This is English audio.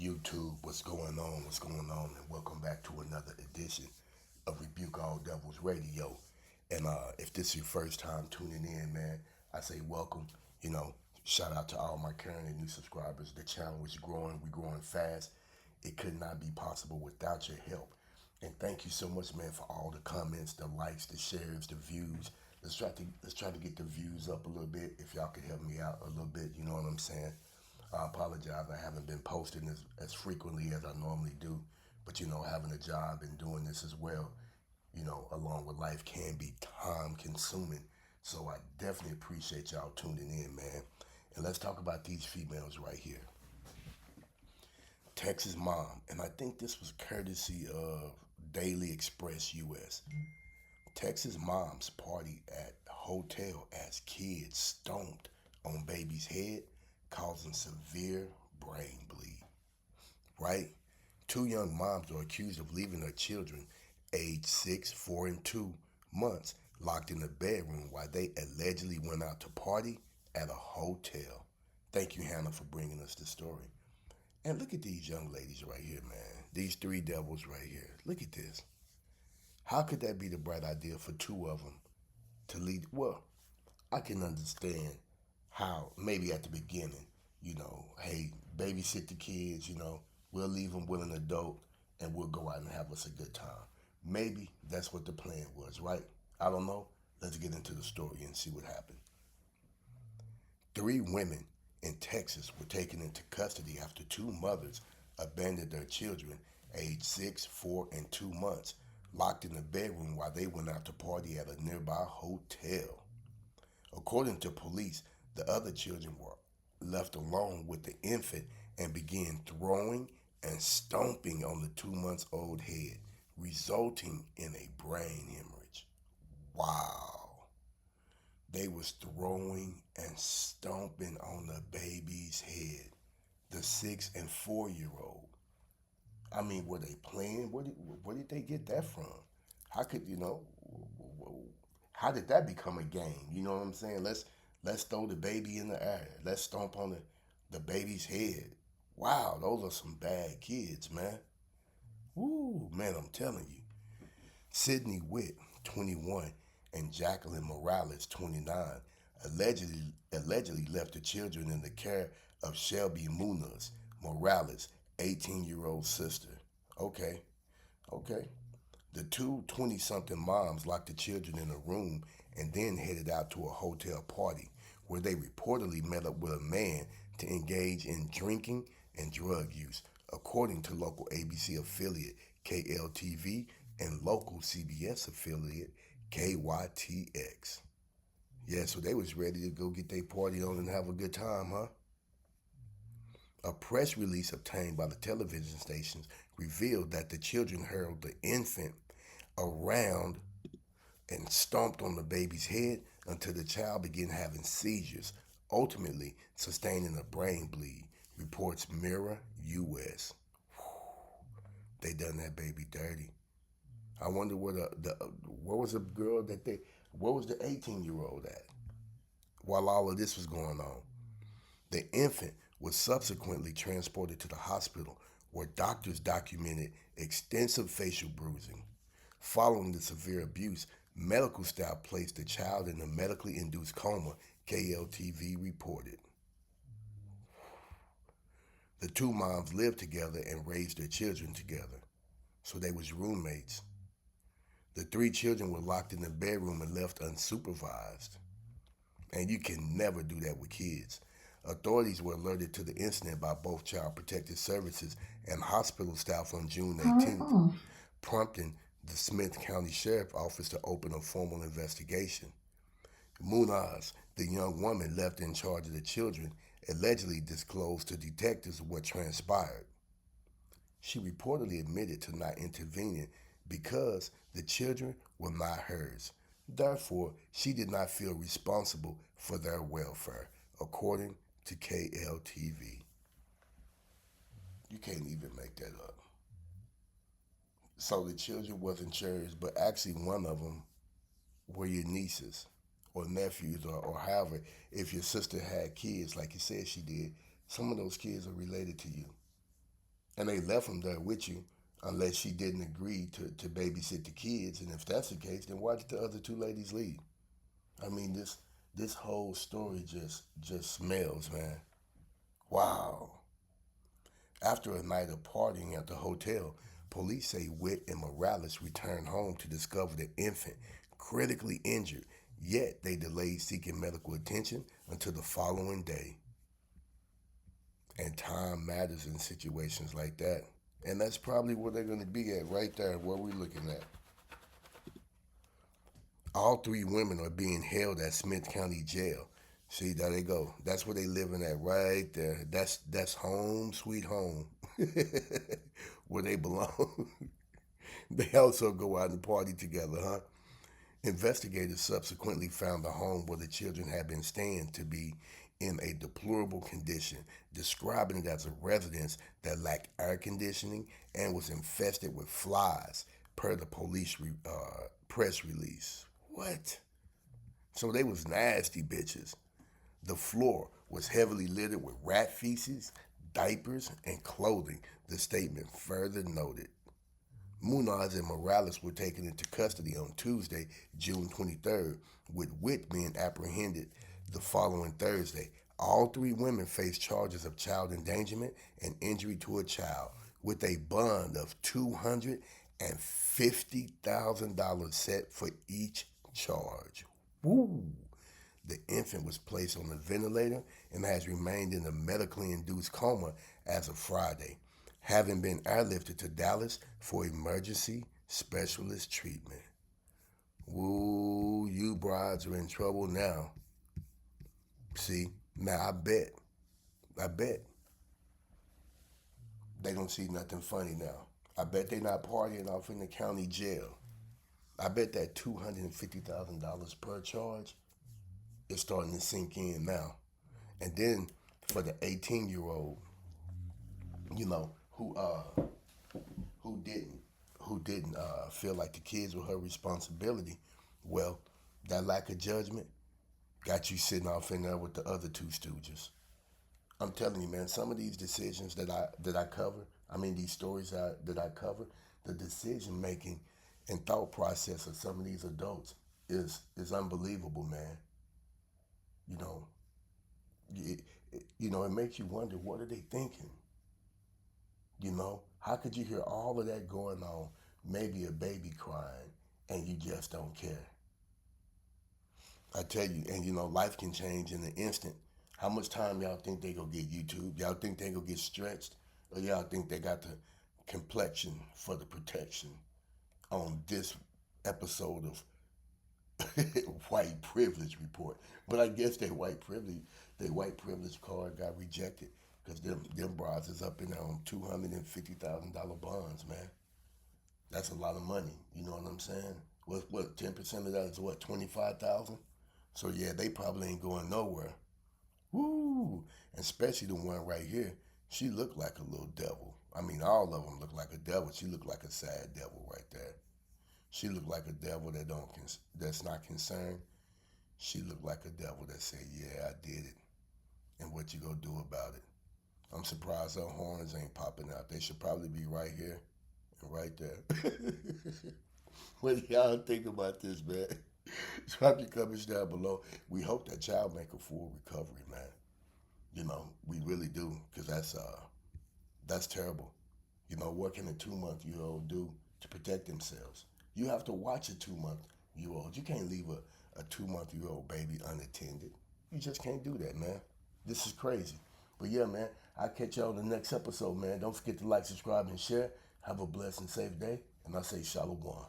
YouTube, what's going on? What's going on? And welcome back to another edition of Rebuke All Devils Radio. And if this is your first time tuning in, man, I say welcome. You know, shout out to all my current and new subscribers. The channel is growing. We're growing fast. It could not be possible without your help. And thank you so much, man, for all the comments, the likes, the shares, the views. Let's try to get the views up a little bit. If y'all could help me out a little bit, you know what I'm saying? I apologize. I haven't been posting as frequently as I normally do, but having a job and doing this as well, along with life can be time consuming. So I definitely appreciate y'all tuning in, man. And let's talk about these females right here. Texas mom, and I think this was courtesy of Daily Express US. Texas moms party at hotel as kids stomped on baby's head, causing severe brain bleed. Right? Two young moms are accused of leaving their children, aged 6, 4, and 2 months, locked in the bedroom while they allegedly went out to party at a hotel. Thank you, Hannah, for bringing us the story. And look at these young ladies right here, man. These three devils right here. Look at this. How could that be the bright idea for two of them to lead? Well, I can understand how maybe at the beginning, hey, babysit the kids, we'll leave them with an adult and we'll go out and have us a good time. Maybe that's what the plan was, right? I don't know. Let's get into the story and see what happened. Three women in Texas were taken into custody after two mothers abandoned their children, aged 6, 4, and 2 months, locked in the bedroom while they went out to party at a nearby hotel. According to police, the other children were left alone with the infant and began throwing and stomping on the 2 months old head, resulting in a brain hemorrhage. Wow. They was throwing and stomping on the baby's head, the 6 and 4-year-old. I mean, were they playing? Where did they get that from? How could How did that become a game? You know what I'm saying? Let's throw the baby in the air. Let's stomp on the baby's head. Wow, those are some bad kids, man. Woo, man, I'm telling you. Sydney Witt, 21, and Jacqueline Morales, 29, allegedly left the children in the care of Shelby Munoz Morales, 18-year-old sister. Okay, okay. The two 20-something moms locked the children in a room and then headed out to a hotel party where they reportedly met up with a man to engage in drinking and drug use, according to local ABC affiliate KLTV and local CBS affiliate KYTX. Yeah, so they was ready to go get their party on and have a good time, huh? A press release obtained by the television stations revealed that the children hurled the infant around and stomped on the baby's head until the child began having seizures, ultimately sustaining a brain bleed, reports Mirror US. They done that baby dirty. I wonder where was the girl where was the 18-year-old at while all of this was going on? The infant was subsequently transported to the hospital where doctors documented extensive facial bruising. Following the severe abuse, medical staff placed the child in a medically induced coma, KLTV reported. The two moms lived together and raised their children together, so they was roommates. The three children were locked in the bedroom and left unsupervised. And you can never do that with kids. Authorities were alerted to the incident by both Child Protective Services and hospital staff on June 18th, prompting the Smith County Sheriff Office to open a formal investigation. Munoz, the young woman left in charge of the children, allegedly disclosed to detectives what transpired. She reportedly admitted to not intervening because the children were not hers. Therefore, she did not feel responsible for their welfare, according to KLTV. You can't even make that up. So the children wasn't yours, but actually one of them were your nieces or nephews or however. If your sister had kids, like you said she did, some of those kids are related to you. And they left him there with you unless she didn't agree to babysit the kids. And if that's the case, then why did the other two ladies leave? I mean, this whole story just smells, man. Wow. After a night of partying at the hotel, police say Witt and Morales returned home to discover the infant critically injured, yet they delayed seeking medical attention until the following day. And time matters in situations like that. And that's probably where they're going to be at right there, where we're looking at. All three women are being held at Smith County Jail. See, there they go. That's where they living at right there. That's home, sweet home, where they belong. They also go out and party together, huh? Investigators subsequently found the home where the children had been staying to be in a deplorable condition, describing it as a residence that lacked air conditioning and was infested with flies, per the police press release. What? So they was nasty bitches. The floor was heavily littered with rat feces, diapers, and clothing, the statement further noted. Munaz and Morales were taken into custody on Tuesday, June 23rd, with Witt being apprehended the following Thursday. All three women face charges of child endangerment and injury to a child, with a bond of $250,000 set for each charge. Woo! The infant was placed on a ventilator and has remained in a medically induced coma as of Friday, having been airlifted to Dallas for emergency specialist treatment. Woo, you brides are in trouble now. See, now I bet they don't see nothing funny now. I bet they not partying off in the county jail. I bet that $250,000 per charge is starting to sink in now. And then for the 18-year-old, you know, who didn't feel like the kids were her responsibility, well, that lack of judgment got you sitting off in there with the other two stooges. I'm telling you, man, some of these decisions that I cover, I mean these stories that I cover, the decision making and thought process of some of these adults is unbelievable, man. You know, it makes you wonder, what are they thinking? How could you hear all of that going on, maybe a baby crying, and you just don't care? I tell you, and life can change in an instant. How much time y'all think they gonna get YouTube? Y'all think they gonna get stretched? Or y'all think they got the complexion for the protection on this episode of white privilege report? But I guess their white privilege card got rejected because them bras is up in there on $250,000 bonds, man. That's a lot of money. You know what I'm saying? What 10% of that is what, 25,000? So yeah, they probably ain't going nowhere. Woo! And especially the one right here. She looked like a little devil. I mean, all of them look like a devil. She looked like a sad devil right there. She looked like a devil that's not concerned. She looked like a devil that said, "Yeah, I did it, and what you gonna do about it?" I'm surprised her horns ain't popping out. They should probably be right here and right there. What do y'all think about this, man? Drop your comments down below. We hope that child make a full recovery, man. We really do, because that's terrible. What can a 2-month-old do to protect themselves? You have to watch a 2-month-old. You can't leave a 2-month-old baby unattended. You just can't do that, man. This is crazy. But yeah, man, I'll catch y'all in the next episode, man. Don't forget to like, subscribe, and share. Have a blessed and safe day. And I say shalom.